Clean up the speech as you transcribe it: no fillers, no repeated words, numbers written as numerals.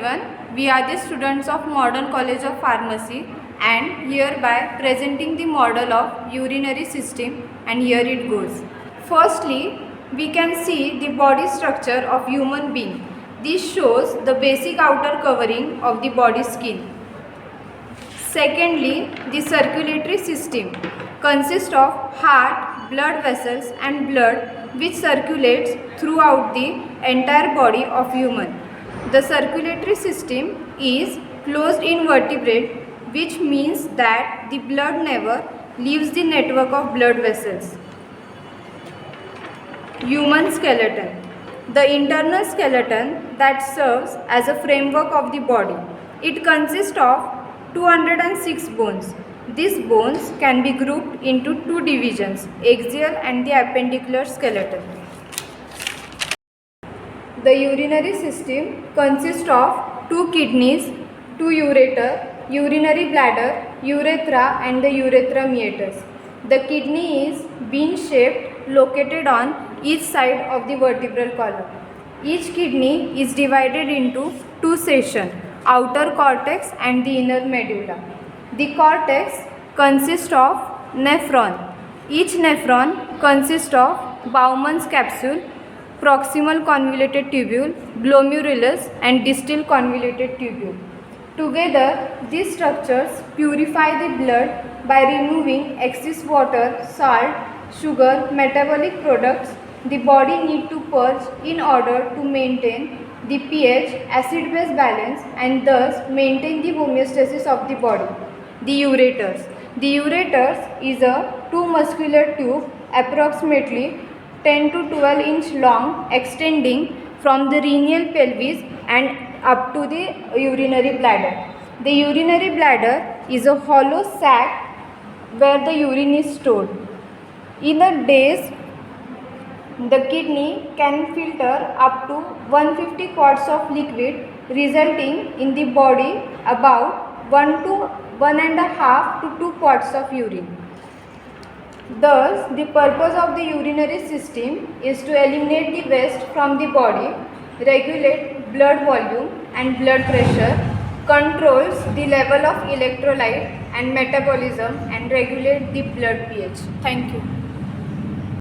everyone, we are the students of Modern College of Pharmacy and hereby presenting the model of urinary system, and here it goes. Firstly, we can see the body structure of human being. This shows the basic outer covering of the body skin. Secondly, the circulatory system consists of heart, blood vessels and blood which circulates throughout the entire body of human. The circulatory system is closed in vertebrate, which means that the blood never leaves the network of blood vessels. Human skeleton. The internal skeleton that serves as a framework of the body. It consists of 206 bones. These bones can be grouped into two divisions, axial and the appendicular skeleton. The urinary system consists of two kidneys, two ureter, urinary bladder, urethra and the urethra meatus. The kidney is bean-shaped, located on each side of the vertebral column. Each kidney is divided into two sections, outer cortex and the inner medulla. The cortex consists of nephron. Each nephron consists of Bowman's capsule, proximal convoluted tubule, glomerulus and distal convoluted tubule. Together, these structures purify the blood by removing excess water, salt, sugar, metabolic products the body needs to purge in order to maintain the pH, acid-base balance and thus maintain the homeostasis of the body. The ureters. The ureters is a two muscular tube approximately 10 to 12 inch long extending from the renal pelvis and up to the urinary bladder. The urinary bladder is a hollow sac where the urine is stored. In a day, the kidney can filter up to 150 quarts of liquid, resulting in the body about 1 to 1.5 to 2 quarts of urine. Thus, the purpose of the urinary system is to eliminate the waste from the body, regulate blood volume and blood pressure, controls the level of electrolyte and metabolism and regulate the blood pH. Thank you.